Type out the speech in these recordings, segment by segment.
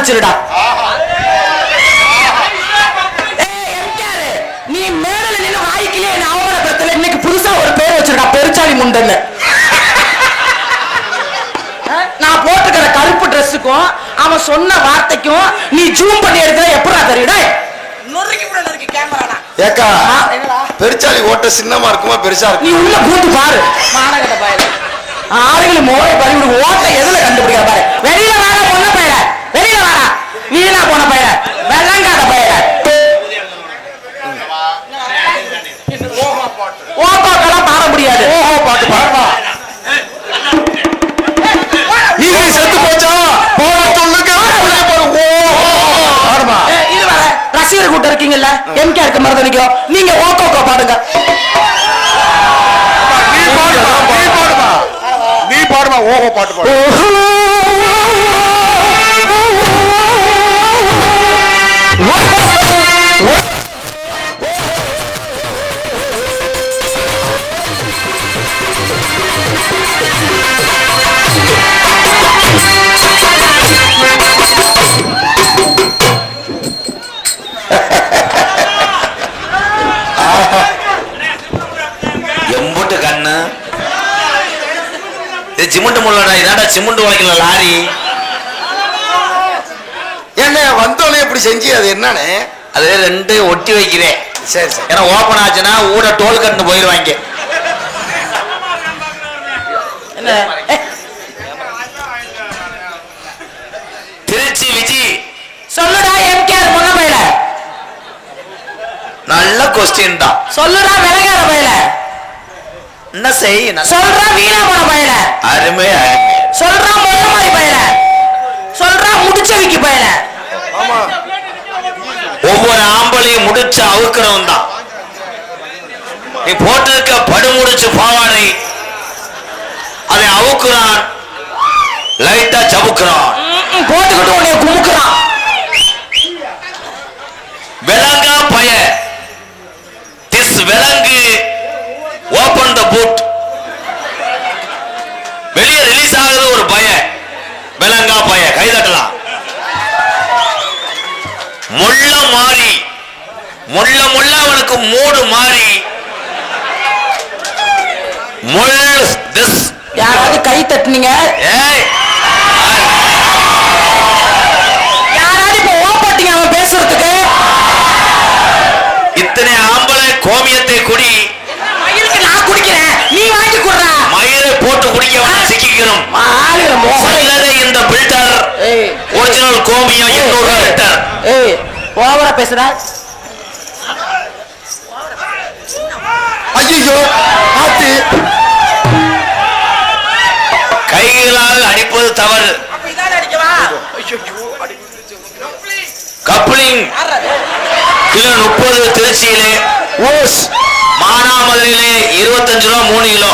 ஆரம்பிச்சிருடா. நீ மேடல நின்று வாய்க்கிலே அவமானப்படுத்தல. இன்னைக்கு புதுசா ஒரு பேர் வச்சிருக்கா, பெருச்சாலி முண்டன்னு. நான் போட்டுக்கிற கருப்பு ட்ரெஸ்ஸுக்கும் அவன் சொன்ன வார்த்தைக்கும் நீ ஜூம் பண்ணி எடுக்கிற எப்படா தெரியுடா? ஏக்கா பெருச்சாலி ஓட்ட சின்னமா இருக்குமா பெருசா இருக்கு? நீ உள்ள கூத்து பாரு. மானகட்ட பாயல ஆளுகளை மோளை பறி விடு. ஓட்ட எதுல கண்டுபிடிக்கிற பாரு. வெளியில வாடா பொண்ண பையல, வெளியில வாடா வீணா போன பையல, வெள்ளங்காத பையல. ஓப்பாக்கெல்லாம் பாட முடியாது. ஓஹோ பாட்டு பாடுவா. நீங்க செத்து போச்சா போட சொல்லுங்க. இது வர ரசிகர் கூட்டம் இருக்கீங்கல்ல, எம்கேஆருக்கு மருதனிக்கும் நீங்க ஓகோக்கோ பாடுங்க. நீ பாடுமா ஓஹோ பாட்டு பாடு. எம்புட்டு கண்ணு இது சிமெண்ட் முள்ளடா. இதாண்டா சிமெண்ட் உடைக்கல லாரி. என்ன வந்தோடனே எப்படி செஞ்சு அது என்னன்னு அது ரெண்டு ஒட்டி வைக்கிறேன். சரி சரி. ஏன்னா ஓப்பன் ஆச்சுன்னா ஊட டோல் கட்டு போயிருவாங்க. திருச்சி விஜி சொல்லுடா எம்கேஆர் முன்ன பையல. நல்ல கொஸ்டின் தான். சொல்லுடா விலகாத பையல. என்ன செய் சொல்றா வீணா போன பையல. அருமை அருமை. சொல்றா மொத்த மாதிரி பையல. சொல்றா முடிச்சவிக்கு பையல. ஆமா ஒவ்வொரு ஆம்பளையும் முடிச்சு அவுக்கிறவன் தான். நீ போட்டிருக்க படுமுடிச்சு பாவாடை அதை அவுக்குறான், லைட்டா சவுக்குறான், போட்டுக்கிட்டு உன்னை குமுக்குறான். விலங்கா பய. திஸ் விலங்கு ஓபன் த பூட். வெளியே ரிலீஸ் ஆகுது ஒரு பய. விலங்கா பய கைதட்டலாம். முள்ள மாறி முள்ள முள்ள அவனுக்கு மூடு மாறி முள் திஸ். யாராவது கை தட்டுனீங்க? ஏய் யாராவது இப்ப ஓப்பட்டீங்க அவன் பேசுறதுக்கு? இத்தனை ஆம்பளை கோமியத்தை குடி. மயிலுக்கு நான் குடிக்கிறேன், நீ வாங்கி குடுறா. மயிரை போட்டு குடிக்க சிக்கிக்கணும். சொல்லதை இந்த பில்டர் ஒரிஜினல் கோமியம் 800 லிட்டர். ஓவரா பேசுற. ஐயோ ஆத்தி கைகளால் அடிப்பது தவறு. கப்ளிங் கிலோ 30 திருச்சியிலே, மானாமதுரையிலே 25 ரூபா 3 கிலோ,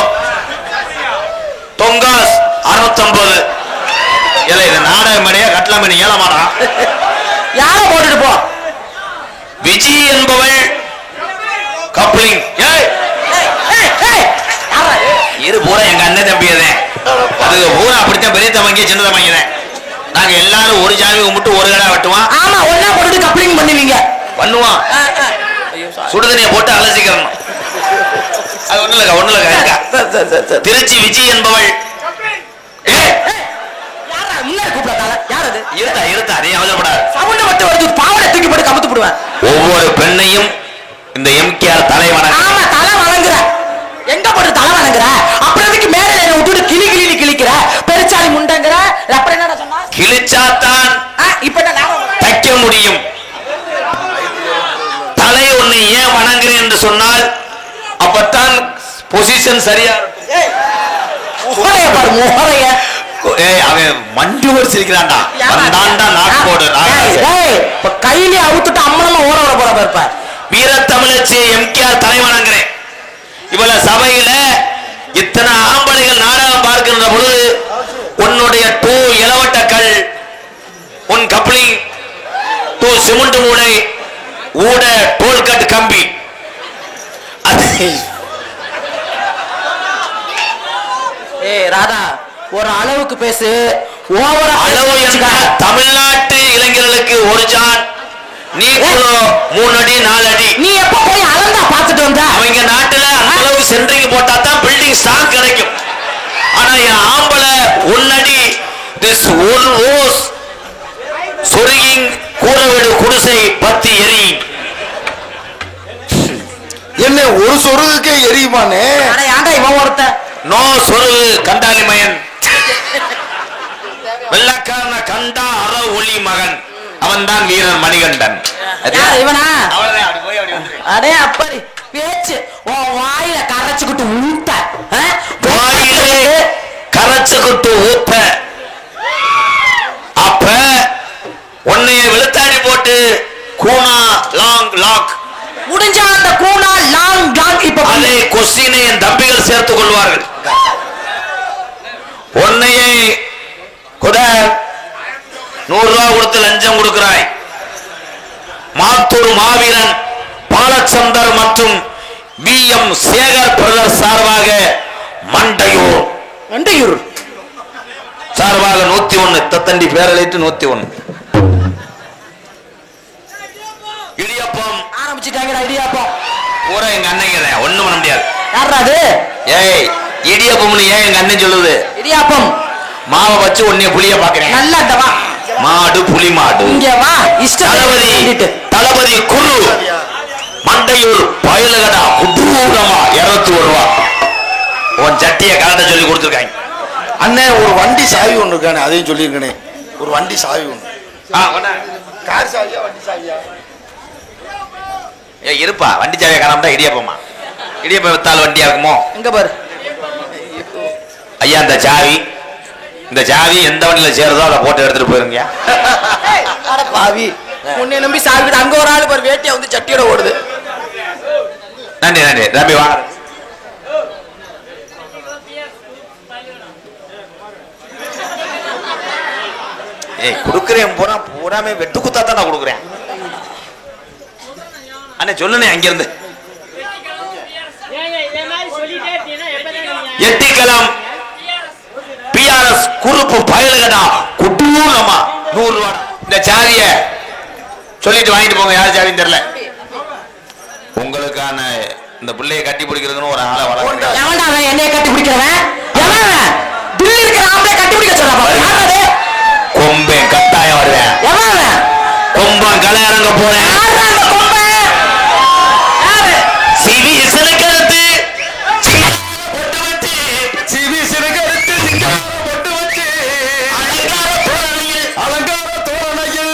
தொங்காஸ் 650. இல்லை இது நாடக மணியா கட்டள மணி ஏல மாடா. யார போட்டுட்டு போ. விஜி என்பவள் கப்ளிங். இரு பூரா எங்க அண்ணன் தம்பியதேன். அதுக்கு பூரா அப்படித்தான் பெரிய தம்பிங்க சின்ன தம்பிங்கதான். நாங்க எல்லாரும் ஒரு ஜாமி கும்பிட்டு ஒரு கடை வெட்டுவான். ஆமா ஒன்னா போட்டு கப்ளிங் பண்ணுவீங்க. பண்ணுவான். சுடுதண்ணியை போட்டு அலசிக்கிறோம். அது ஒண்ணு இல்ல. திருச்சி விஜி என்பவள் இருத்தா நீ அவசரப்படாது. பாவனை தூக்கி போட்டு கமுத்து போடுவேன். ஒவ்வொரு பெண்ணையும் இந்த எம்கேஆர் தலை வணங்க. ஆமா தலை வணங்குற. எங்க போட்டு தலை வணங்குற? அப்புறம் எதுக்கு மேல விட்டுட்டு கிளி கிளி கிளிக்கிற? பெருச்சாலி முண்டங்கிற. அப்புறம் என்ன சொன்னா? கிழிச்சாத்தான் இப்ப தைக்க முடியும். தலை ஒண்ணு ஏன் வணங்குறேன் என்று சொன்னால் அப்பத்தான் பொசிஷன் சரியா அவன் மண்டு சிரிக்கிறான்டா. வந்தாண்டா நாக்கு போடு. கையிலே அவுத்துட்டு அம்மனமா ஓட ஓட போற இருப்ப. வீரத்தமிழச்சி எம்கேஆர் தலை வணங்குறேன். இவ்வளவு சபையில இத்தனை ஆம்பளைகள் நாடகம் பார்க்கின்ற பொழுது உன்னுடைய 2 இளவட்டக்கள், உன் கப்ளிங் 2 சிமெண்ட் மூடை ஊட டோல்கட் கம்பி. ராதா ஒரு அளவுக்கு பேசு. அளவு தமிழ்நாட்டு இளைஞர் அடிக்கு ஒரு ஜான், நீ 3 அடி 4 அடி. நீ எப்ப போய் அளந்தா பாத்துட்டு வந்த? அவங்க நாட்டுல அந்த அளவுக்கு சென்ட்ரிங் போட்டா தான் பில்டிங் ஸ்ட்ராங் கிடைக்கும். ஆனா என் ஆம்பளை 1 அடி திஸ் ஒரு ரோஸ் சொருகிங் கூரை வீடு குடிசை பத்தி எரி. என்ன ஒரு சொருகுக்கே எரியுமானே? ஏன்டா இவன் ஒருத்த நோ சொருகு கண்டாலிமயன் வெள்ளக்காரன கண்டா அற ஒளி மகன் அவன் தான் வீரன் மணிகண்டன். இவனா? அடே அப்படி பேச்சு உன் வாயில கரைச்சுக்கிட்டு ஊத்த, வாயிலே கரைச்சுக்கிட்டு ஊத்த. அப்ப உன்னைய வெளுத்தாடி போட்டு கூனா லாங் லாக் முடிஞ்ச அந்த கூனா லாங் லாங். இப்ப அதை கொஸ்டினை என் தம்பிகள் சேர்த்துக் கொள்வார்கள். உன்னையே கூட 100 ரூபா கொடுத்து லஞ்சம் கொடுக்கிறாய். மாத்தூர் மாவீரன் பாலச்சந்தர் மற்றும் BM சேகர் பிரதர் சார்பாக மண்டையூர் சார்பாக 101 தத்தண்டி பேரலைட்டு 101 இடியப்பம் ஆரம்பிச்சுட்டாங்கடா. இடியாப்பம் பூரா எங்க அண்ணங்க ஒண்ணும் பண்ண முடியாது. யாரா அது? ஏய் இடியப்பம்னு ஏன் எங்க அண்ணன் சொல்லுது? இடியாப்பம் மாவை வச்சு உன்னைய புளிய பாக்குறேன். நல்லா வா. மாடு புலி மாடு. இங்க வா. தளபதி குரு மண்டையூர் பயலுகடா குட்டூரமா 201 ரூபா. உன் சட்டிய கலட்ட சொல்லி கொடுத்துருக்காங்க. அண்ணே ஒரு வண்டி சாவி ஒண்ணு இருக்கானே, அதையும் சொல்லியிருக்கனே. ஒரு வண்டி சாவி ஒண்ணு. கார் சாவியா வண்டி சாவியா? ஏ இருப்பா வண்டி சாவியை காணாம இடியப்பமா. இடியப்பம் வித்தால் வண்டியா இருக்குமோ? இங்க பாரு ஐயா இந்த சாவி எந்த வண்டியில சேருதோ அதை போட்டு எடுத்துட்டு போயிருங்க. பாவி உன்னை நம்பி சாவி அங்க ஒரு ஆளு பாரு வேட்டியா வந்து சட்டியோட ஓடுது. நன்றி ரம்பி வாங்க. ஏய் குடுக்குறேன் பூராமே வெட்டு குத்தா தான் நான் கொடுக்குறேன். அண்ணே சொல்லுனே அங்கிருந்து எட்டிக்கலாம் PRS குறுப்பு பயலுகடா குட்டூரமா 100 ரூபா. இந்த சாவிய சொல்லிட்டு வாங்கிட்டு போங்க. யார் சாவின்னு தெரியல. உங்களுக்கான இந்த பிள்ளையை கட்டி பிடிக்கிறதுன்னு ஒரு ஆளை வளர்க்க. எவன்டா அவன் என்னைய கட்டி பிடிக்கிறவன்? எவன் தில்லி இருக்கிற ஆம்பளை கட்டி பிடிக்க சொல்றான். கொம்பேன் கட்டாயம் வருவேன். எவன் கொம்பன் களை இறங்க போறேன். சிவி சிறுகருத்து சிவி சிறுகருத்து அலங்கார தோரணையில்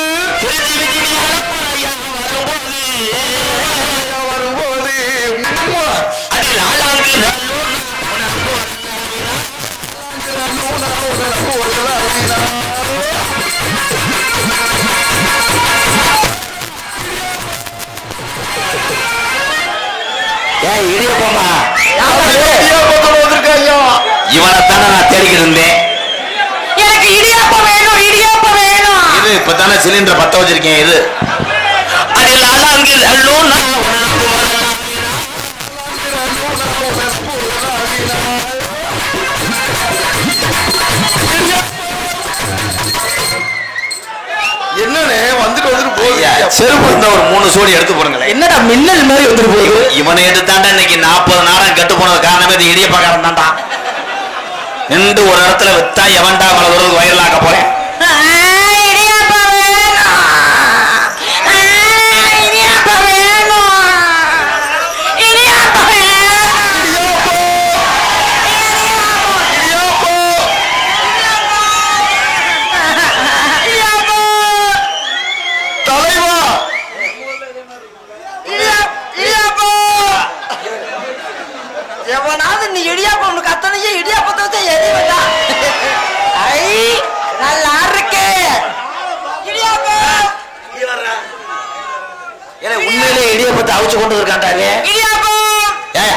வரும்போது அதில் ஆளாங்கு இவனைத்தானே நான் தேடிக்கிட்டு இருந்தேன். எனக்கு இடியாப்பம் வேணும். இது இப்பதானே சிலிண்டர் பத்த வச்சிருக்கேன். இது அதில் ஆளாங்கு என்னன்னு வந்துட்டு போகுது. செருப்பு இருந்த ஒரு 3 சோடி எடுத்து போடுங்களேன். என்னடா மின்னல் மாதிரி வந்துட்டு போகுது. இவனை எடுத்தாண்டா இன்னைக்கு 40 நாடம் கட்டு போனது காரணமே இது இடியப்பக்காரன் தான்டா. நின்று ஒரு இடத்துல வித்தா எவன்டா வளர்றது வயலாக்க போறேன். எவனாவது நீ இடியாப்பம் கத்தனையே இடியாப்பத்தை வச்சு எரி வேண்டா. ஐ நல்லா இருக்கு இடியாப்பம். உண்மையிலே இடியப்பத்தை அவிச்சு கொண்டு இருக்காண்டாங்க. இடியாப்பம்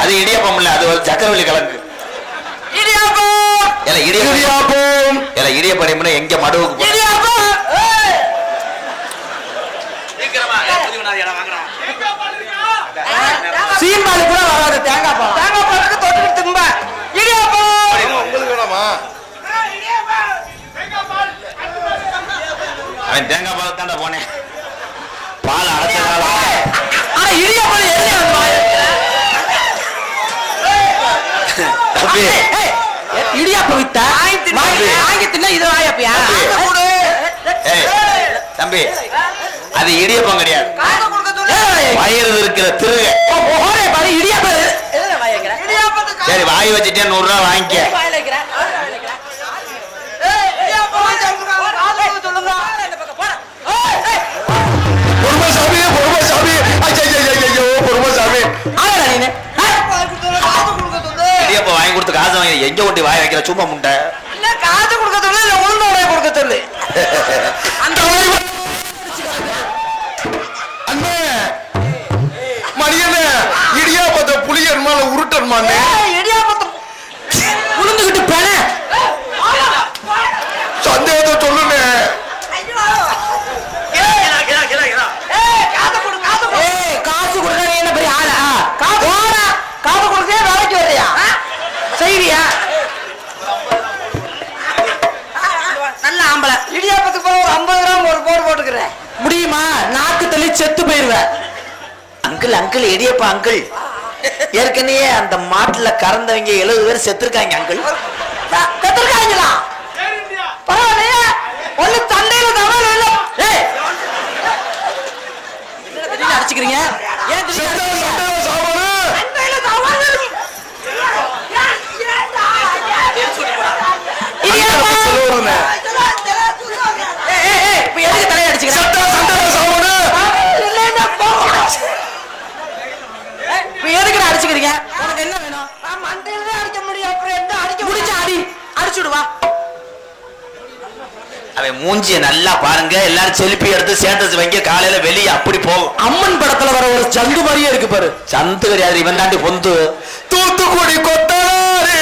அது இடியப்பம் இல்ல, அது ஒரு சக்கரவள்ளி கிழங்கு. இடியப்பம் எங்க மடுவுக்கு சீம்பாலு கூட வராது. தேங்காய் பாலுக்கு தொட்டு திம்ப இடியாப்பம் உங்களுக்கு வேணாமா? அவன் தேங்காய் பால் தாண்டா போனேன். இடியாப்பம் எதுல வந்து வாய தம்பி இடியாப்பம் வித்தா வாங்கி தின்னா இது வாயப்பியா ஏய் தம்பி அது இடியப்பம் கிடையாது வயிறு இருக்கிற திருக இடியாப்பம் சரி வாய் வச்சுட்டே 100 ரூபா வாங்கிக்க இடியப்பம் வாங்கி கொடுத்து காசு வாங்கி எங்க ஒட்டி வாய் வைக்கிற சும்மா முண்டை காசு கொடுக்க சொல்லு இல்ல உளுந்த உடைய கொடுக்க சொல்லு அந்த மணியனே இடியாப்பத்தை புளியன் மேல உருட்டன்மானே இடியாப்பத்தை உளுந்துகிட்டு பேன சந்தேகத்தை சொல்லுனே காசு கொடுக்க என்ன பெரிய ஆளா காசு கொடுக்க வேலைக்கு வரையா செய்வியா நல்ல ஆம்பளை இடியாப்பத்துக்கு போற ஒரு 50 கிராம் ஒரு போடு போட்டுக்கிறேன் முடியுமா நாக்கு தள்ளி செத்து போயிருவேன் அங்கிள் அங்கிள் இடியப்பா அங்கிள் ஏற்கனவே அந்த மாட்டுல கறந்தவங்க 70 பேர் செத்துருக்காங்க அங்கிள் செத்துருக்காங்களா பரவாயில்லையா ஒண்ணு தண்டையில தவறு இல்ல அடிச்சுக்கிறீங்க ஏன் அடிச்சுக்கிறீங்க உனக்கு என்ன வேணும் அடிக்க முடியும் அப்புறம் என்ன அடிக்க முடிச்சு அடி அடிச்சுடுவா அவன் மூஞ்சிய நல்லா பாருங்க எல்லாரும் செல்ஃபி எடுத்து ஸ்டேட்டஸ் வைங்க காலையில வெளியே அப்படி போகும் அம்மன் படத்துல வர ஒரு சந்து மாதிரியே இருக்கு பாரு சந்து கிடையாது இவன் தாண்டி பொந்து தூத்துக்குடி கொத்தாரு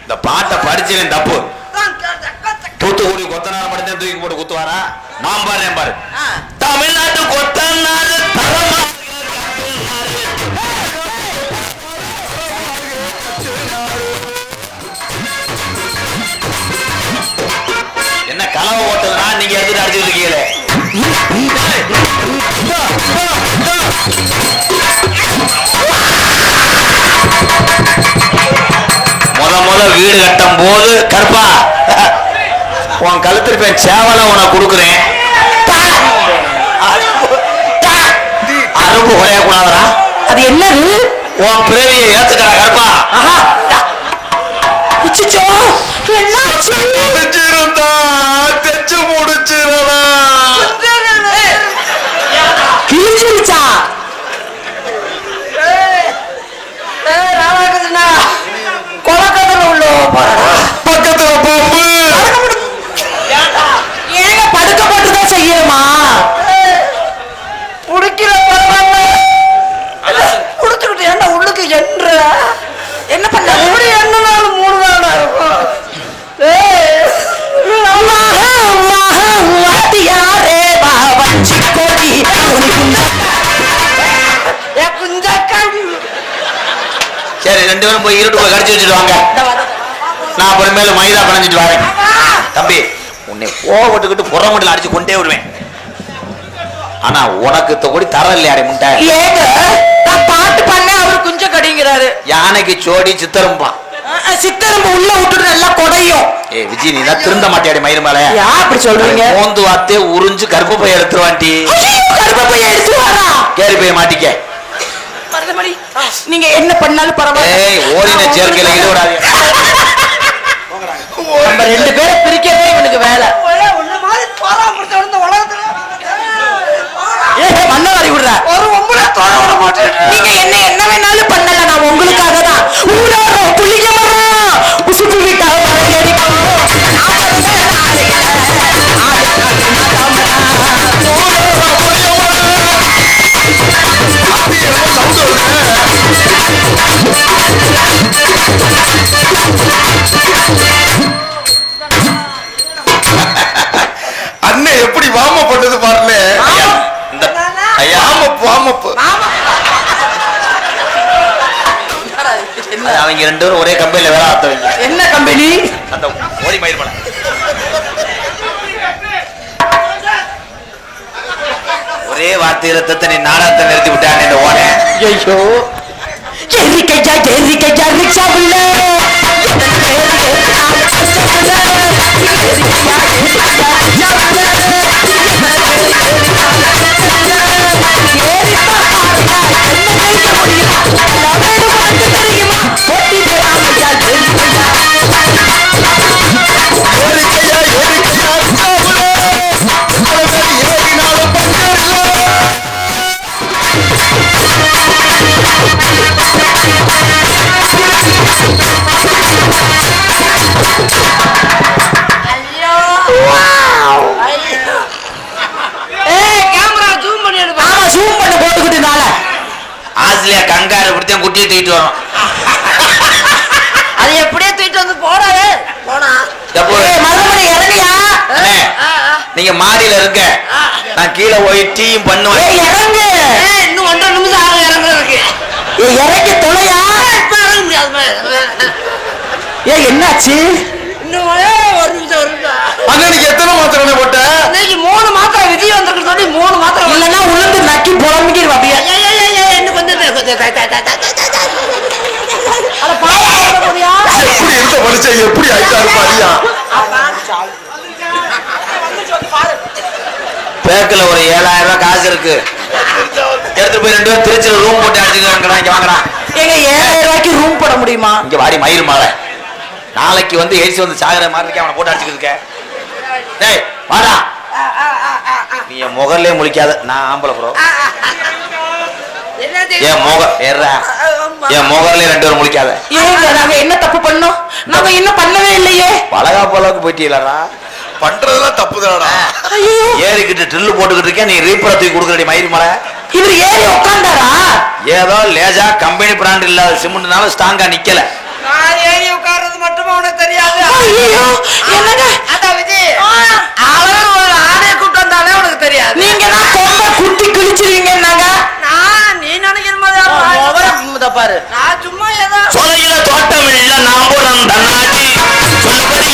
இந்த பாட்டை படிச்சவன் தப்பு தூத்துக்குடி கொத்தனார் மட்டும் தூக்கி போட்டு குத்துவாரா நான் பாரு தமிழ்நாட்டு கொத்தனார் தரமா என்ன கலவை ஓட்டலா நீங்க எதிர்த்து அடிச்சுட்டு இருக்கீங்களே முத வீடு கட்டும் போது கருப்பா உன் கழுத்திருப்பேன் சேவலை உனக்கு கொடுக்குறேன் அரும்பு குறைய கூடாதா அது என்னது உன் பிறவியை ஏத்துக்கிறா கருப்பா தெச்சு முடிச்சிருந்தா கிழிஞ்சிருச்சா ராமகிருஷ்ணா கொலக்கத்துல உள்ள பக்கத்துல பாம்பு ஏங்க படுக்க போட்டுதான் செய்யணுமா புடிக்கிற புடிச்சுக்கிட்டு என்ன உள்ளுக்கு என்ற என்ன பண்ண எப்படி என்னாலும் 3 நாளா இருக்கும் சரி 2 பேரும் போய் இருட்டு போய் கடிச்சு வச்சுட்டு வாங்க நான் அப்புறமேல மைதா பணஞ்சிட்டு வரேன் தம்பி உன்னை போட்டுக்கிட்டு புறமட்டில் அடிச்சு கொண்டே விடுவேன் ஆனா உனக்கு கூட தர இல்லையாடே முட்டை ஏங்க நான் பாட்டு பண்ண அவர் குஞ்ச கடிங்கிறாரு யானைக்கு சோடி சித்தரும்பான் சித்தரம்பு உள்ள விட்டுட்டு நல்லா கொடையும் விஜய் நீ தான் திருந்த மாட்டியாடி மயிறு மேல யா அப்படி சொல்றீங்க மோந்து வாத்தே உறிஞ்சு கருப்பு பைய எடுத்துருவாண்டி கருப்பு பைய எடுத்து வரா கேரி போய் மாட்டிக்க மருதமணி நீங்க என்ன பண்ணாலும் பரவாயில்லை ஏய் ஓடின சேர்க்கையில ஈடுபடாதீங்க நம்ம 2 பேரை பிரிக்கவே இவனுக்கு வேலை ஒண்ணு மாதிரி போராம இந்த உலகத்துல மண்ணவாரி விடுற ஒரு ஒம்பளை தோட மாட்டேன் நீங்க என்ன வேணாலும் பண்ணல நான் உங்களுக்காக தான் ஊடாரோ புளிக்க மரம் உசுப்பு வீட்டாக அண்ணன் எப்படி வாம பண்ணது பாருல வாமப்பு அவங்க 2 பேரும் ஒரே கம்பெனில வேலை பார்த்தவங்க என்ன கம்பெனி அந்த ஓடி மயிர் மலை ஒரே வார்த்தையில தத்த நீ நாடகத்தை நிறுத்தி விட்டான் இந்த ஓன. ஐயோ ரிக்ஷா புள்ள ஆஸ்திரேலியா கங்காரு இப்படித்தான் குட்டியை தூக்கிட்டு வரும். அது எப்படியே தூக்கிட்டு வந்து போடாது போனா இறங்கியா நீங்க மாடியில இருக்க, நான் கீழே போய் டீயும் பண்ணுவேன். இறங்கு இன்னும் 1.5 நிமிஷம் ஆகும் இறங்குறதுக்கு. இறங்கி தொலையா இப்ப இறங்க முடியாது. என்னாச்சு இன்னும் 1 நிமிஷம். அண்ணனுக்கு எத்தனை மாத்திரை போட்ட? இன்னைக்கு 3 மாத்திரை விஜய் வந்திருக்கு சொல்லி 3 மாத்திரை இல்லன்னா உளுந்து நக்கி புலம்பிக்கிட்டு அப்படியே இன்னும் கொஞ்சம் எப்படி இருந்த மனுஷன் எப்படி ஆயிட்டாரு பாரியா? பேக்கில் ஒரு 7000 ரூபாய் காசு இருக்கு, எடுத்து போய் 2 பேரும் திருச்சியில் ரூம் போட்டு அடிச்சுக்கிறாங்க. இங்க வாங்குறான். எங்க 7000 ரூபாய்க்கு ரூம் போட முடியுமா? இங்க வாடி மயிர் மாலை, நாளைக்கு வந்து எய்ட்ஸ் வந்து சாகிற மாதிரி இருக்கேன், அவனை போட்டு அடிச்சுக்கிட்டு இருக்கேன். டேய் வாடா, நீ என் முகர்லயே முழிக்காத, நான் ஆம்பளை ப்ரோ. என் முகம் ஏறா, என் முகர்லயே 2 பேரும் முழிக்காத. ஏங்க நாங்க என்ன தப்பு பண்ணோம்? நாங்க இன்னும் பண்ணவே இல்லையே. பழகா போலக்கு போயிட்டீங்களா? பண்றதெல்லாம் தப்புதாடா. ஏறிக்கிட்டு ட்ரில்லு போட்டுக்கிட்டு இருக்கேன், நீ ரீப்பரத்துக்கு கொடுக்குறடி மயிர் மலை. இவர் ஏறி உட்கார்ந்தாரா? ஏதோ லேஜா கம்பெனி பிராண்ட் இல்லாத சிமெண்ட்னால ஸ்ட்ராங்கா நிக்கல. நான் ஏறி உட்கார்றது மட்டும் உனக்கு தெரியாது. ஐயோ என்னங்க அதான் விஜய் அவன் ஒரு ஆணைய கூட்டம் வந்தாலே உனக்கு தெரியாது. நீங்க தான் கொம்ப குட்டி கிழிச்சிருவீங்கன்னாங்க. நான் நீ நினைக்கிற மாதிரி பாரு, நான் சும்மா ஏதோ சொலையில தோட்டம் இல்ல நாம்புறம் தன்னாடி சொல்லபடி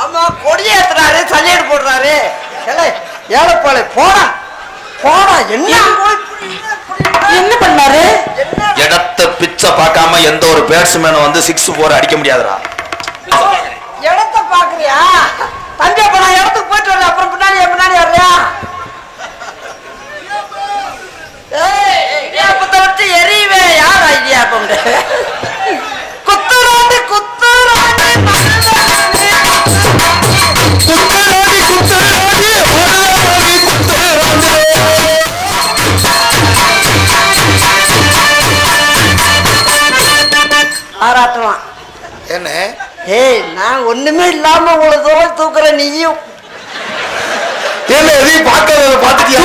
அம்மா கொடியேத்துறாரு, சல்லியடு போடுறாரு. ஏழப்பாளை போடா போடா. என்ன பண்ணாரு? இடத்த பிச்சை பார்க்காம எந்த ஒரு பேட்ஸ்மேனும் வந்து 6-4 அடிக்க முடியாதுடா. இடத்த பாக்குறியா தம்பி? அப்ப நான் இடத்துக்கு போயிட்டு வரல, அப்புறம் பின்னாடி வர்றியா? இடியாப்பத்தை விட்டு எரிவே யார் இடியாப்பம்? குத்துறாண்டி குத்துறாண்டி ஆராட்டுவான். என்ன? ஏய் நான் ஒண்ணுமே இல்லாம உங்களை தூரம் தூக்குற நீயும் என்ன எதையும் பார்க்கறத பார்த்துட்டியா?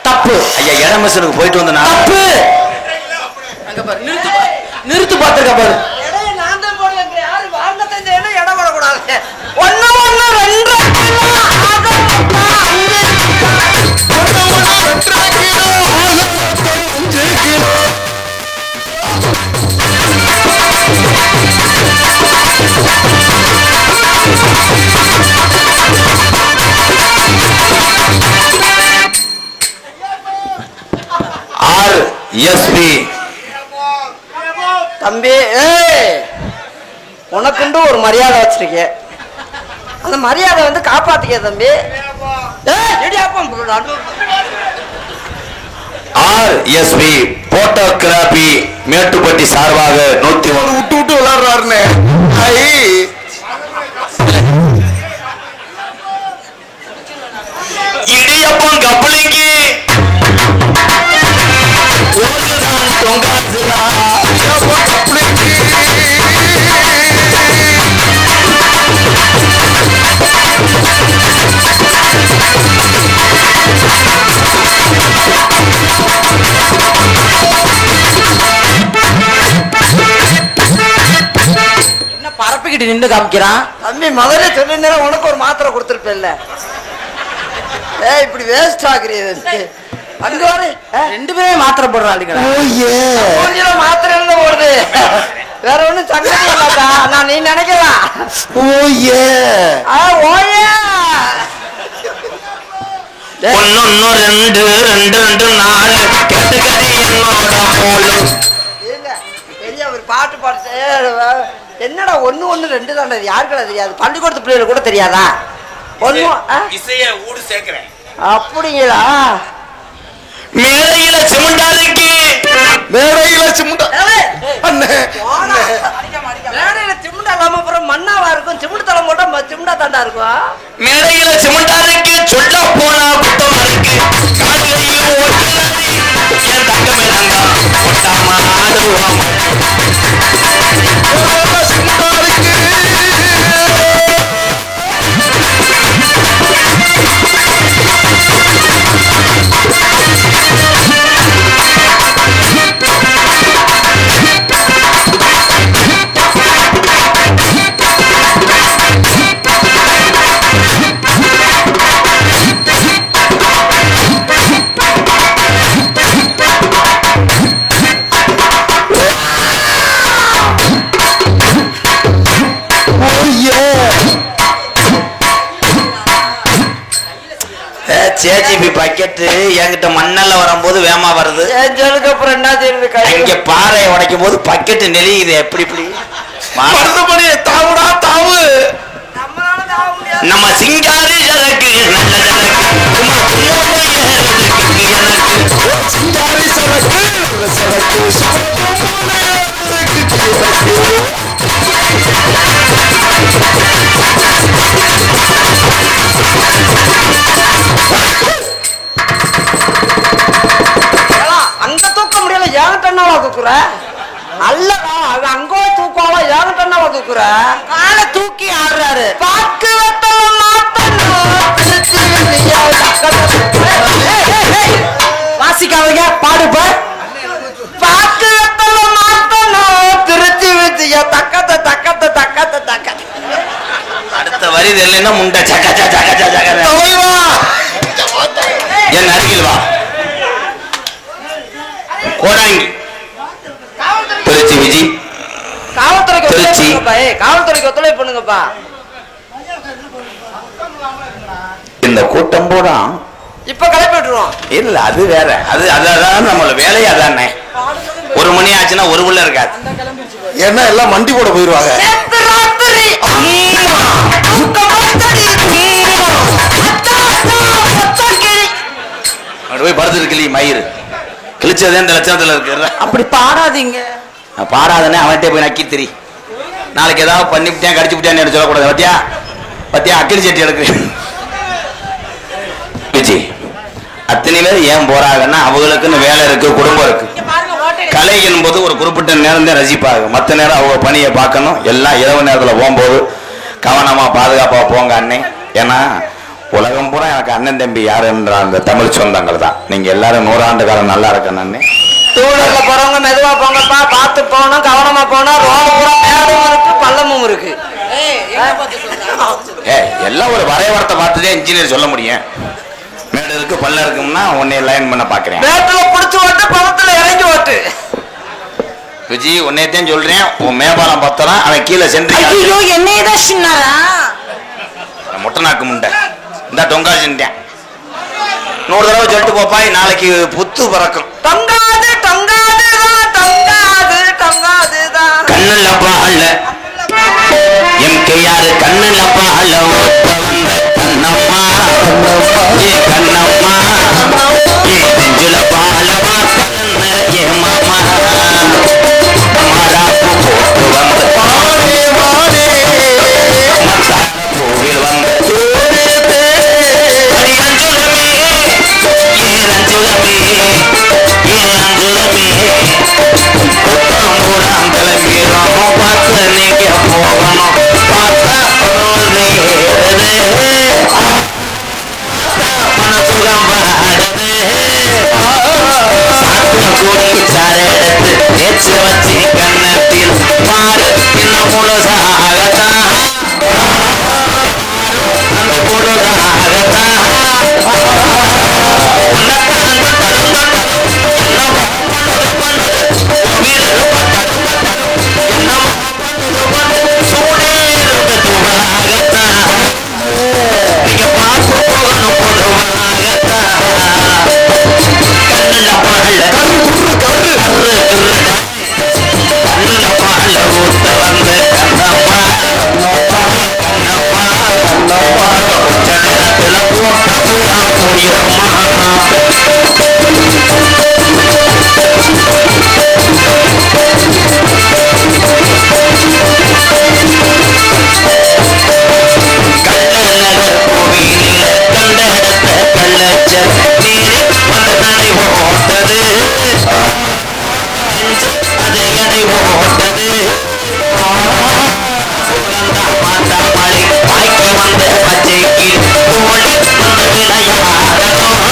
தப்பு ஐயா, இடமசனுக்கு போயிட்டு வந்த நான் தப்பு. நிறுத்து பாத்துருக்க பாரு. நான் தான் போடுவேன். யாரு வாழ்ந்ததை இடம் போடக்கூடாது. 1 1 2 RSP தம்பி. உனக்குண்டு ஒரு மரியாதை வச்சிருக்கேன், அந்த மரியாதை வந்து காப்பாத்திக்க தம்பி. RSP போட்டோகிராபி மேட்டுப்பட்டி சார்பாக 101 விட்டு விட்டு விளையாடுறாருன்னு இடியப்பம் கப்பலிங்கி தொங்காசுரா தூக்கிட்டு நின்று காமிக்கிறான். தம்பி முதல்ல சொல்லிருந்தா உனக்கு ஒரு மாத்திரை கொடுத்துருப்பேன்ல. இப்படி வேஸ்ட் ஆகுறீங்க. அங்க வர 2 பேரே மாத்திரை போடுறாளுங்க. மாத்திரை இருந்தா போடுது. வேற ஒண்ணும் சங்கடம் இல்லாதா? நான் நீ நினைக்கலாம். ஓயே ஒன்னு 2 2 4 கேட்டகரி என்னோட போலும். பெரிய ஒரு பாட்டு பாட்டு என்னடா 1 1 2 தாண்டா யாருக்கடா தெரியாது? பள்ளிக்கூடத்து பிள்ளைகளுக்கு கூட தெரியாதா? இசைய ஊடு சேர்க்கிறேன். அப்படிங்களா? மேடையில சிமெண்டாருக்கு மேடையில சிமுண்டா அண்ணே மேடையில சிமெண்டா இல்லாம அப்புறம் மண்ணாவா இருக்கும். சிமெண்ட் தளம் போட்டா சிமெண்டா தாண்டா இருக்கும். மேடையில சிமெண்டாருக்கு சொல்ல போனா குத்தம் இருக்கு. காடுகையும் ஒட்டுறாரு என் தங்கமே தங்கம் ஒட்டாம ஆடுவோம். சேஜிபி பக்கெட்டு என்கிட்ட மண்ணல்ல வரும்போது வேமா வருது. அப்புறம் என்ன செய்யுது? இங்க பாறை உடைக்கும் போது பக்கெட்டு நெளியுது. எப்படி இப்படி மருந்துபடி தாவுடா தாவு. நம்ம சிங்காரி சரக்கு நல்ல சிங்காரி சரக்கு அங்க தூக்க முடியல. ஏகட்டன்னாவா தூக்குற? அல்லடா அது அங்கோ தூக்காவா ஏகட்டன்னாவா தூக்குற? காலை தூக்கி ஆடுறாரு. பாக்கு வெத்தல வாசிக்காதீங்க, பாடுப்ப. பாக்கு வெத்தல மாத்தணும் திருச்சி வச்சிய தக்கத்த தக்கத்த தக்கத்த தக்கத்த. அடுத்த வரி தெரியலன்னா முண்டை சக்க சக்க சக்க சக்க. என் அருகில் வா. கோடாங்கி திருச்சி விஜி. காவல்துறைக்கு திருச்சி. காவல்துறைக்கு ஒத்துழைப்பு பண்ணுங்கப்பா. இந்த கூட்டம் போடா இப்ப கிளப்பி விட்டுருவோம். இல்ல அது வேற. அது அதான் நம்மள வேலையே அதானே. 1 மணி ஆச்சுன்னா ஒரு உள்ள இருக்காது. ஏன்னா எல்லாம் மண்டி போட போயிருவாங்க. போய் படுத்து கிளி மயிறு கிழிச்சதே இந்த லட்சணத்துல இருக்கு. அப்படி பாடாதீங்க. பாடாதனே அவன்கிட்ட போய் நக்கி திரி. நாளைக்கு ஏதாவது பண்ணிவிட்டேன் கடிச்சு விட்டேன்னு சொல்லக்கூடாது. பத்தியா பத்தியா அக்கிலி சட்டி எடுக்கு விஜி. அத்தனை பேர் ஏன் போறாங்கன்னா அவங்களுக்குன்னு வேலை இருக்கு, குடும்பம் இருக்கு. கலை என்பது ஒரு குறிப்பிட்ட நேரம் தான் ரசிப்பாங்க. மற்ற நேரம் அவங்க பணியை பார்க்கணும். எல்லாம் இரவு நேரத்தில் போகும்போது கவனமா பாதுகாப்பா போங்க அண்ணே. ஏன்னா உலகம் பூரா எனக்கு அண்ணன் தம்பி யாருன்ற அந்த தமிழ் சொந்தங்கள் தான். நீங்க எல்லாரும் 100 ஆண்டு காலம் நல்லா இருக்கணும் அண்ணே. டூலர்ல போறவங்க மெதுவா போங்கப்பா, பார்த்து போகணும், கவனமா போனா. ரோடு பூரா மேடும் இருக்கு பள்ளமும் இருக்கு. எல்லாம் ஒரு வரைபடத்தை பார்த்துதான் இன்ஜினியர் சொல்ல முடியும். மேடு இருக்கு பல்ல இருக்கும்னா உன்னை லைன் பண்ண பாக்குறேன். மேட்டுல புடிச்சு ஓட்டு, பணத்துல இறங்கி ஓட்டு. விஜி உன்னையத்தையும் சொல்றேன். உன் மேம்பாலம் பத்தலாம் அவன் கீழே சென்று என்னையதான் சின்னாரா முட்டை நாக்கு முண்டை இந்த தொங்கா சென்றேன். 100 தடவை சொல்லிட்டு போப்பாய். நாளைக்கு புத்து பறக்கும். தொங்காது தொங்காதுதான் தொங்காது தொங்காதுதான். கண்ணுல பால எம்கேஆர் கண்ணுல பால கண்ணம்மா ஏ கண்ணம்மா ஏ நெஞ்சுல பாலமா ஏ மாமா மாறாப்பு போட்டு வந்து பாடே பாடே கோவில் வந்து ரஞ்சுலமே ஏ ரஞ்சுலமே ஏ ரஞ்சுலமே கூட்டம் கிளம்பி ராம பார்த்து நீங்க போகணும். பார்த்தா நடை போட்டது அது எடை போட்டது மாட்டா மழை வாய்க்கு வந்த பச்சைக்கு தோழி வந்த விளையாடணும்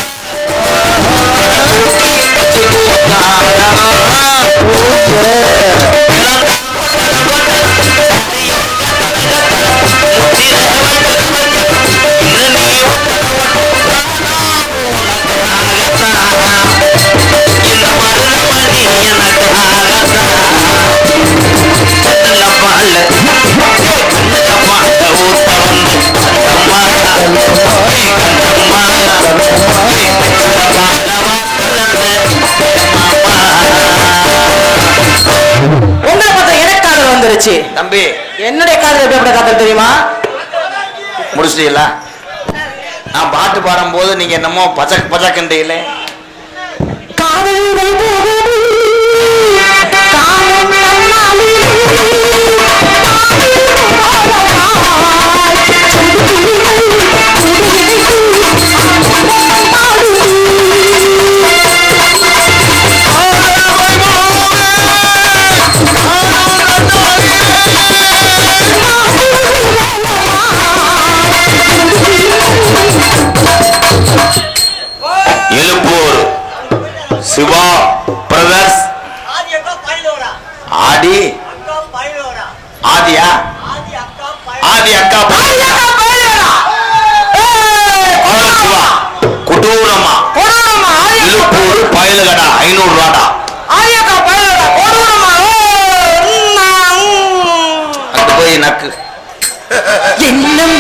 தம்பி என்னுடைய காதல் எப்படி காதல் தெரியுமா? முடிச்சிட்டீங்களா? நான் பாட்டு பாடும் போது நீங்க என்னமோ பச்சக் பச்சக்கண்டீங்களே. காதல் எழுப்பூர் சிவா பிரதர்ஸ் ஆடி ஆதியா ஆதி அக்கா சிவா குட்டூரம்மா எழுப்பூர் பயலுகடா 500 ரூபாடா அது போய் நக்கு என்னும்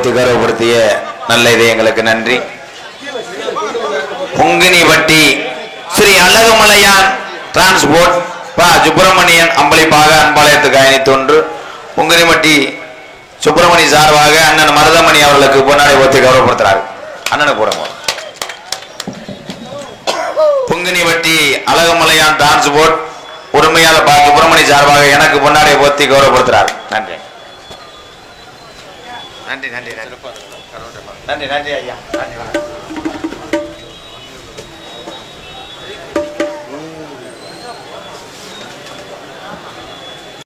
கௌரவப்படுத்திய நல்ல இதயங்களுக்கு நன்றி. பொங்கினிவட்டி ஸ்ரீ அழகுமலையான் டிரான்ஸ்போர்ட் சுப்பிரமணியன் அம்பளிப்பாக அன்பாளையத்துக்கு அயணித்தொன்று பொங்கினிவட்டி சுப்பிரமணி சார்பாக அண்ணன் மருதமணி அவர்களுக்கு பொன்னாடை போத்தி கௌரவப்படுத்துறாரு. அண்ணனை போடுங்க. பொங்கினிவட்டி அழகுமலையான் டிரான்ஸ்போர்ட் உரிமையாளர் சுப்பிரமணி சார்பாக எனக்கு பொன்னாடை போத்தி கௌரவப்படுத்துறாரு. நன்றி நன்றி நன்றி நன்றி நன்றி நன்றி ஐயா. நன்றி.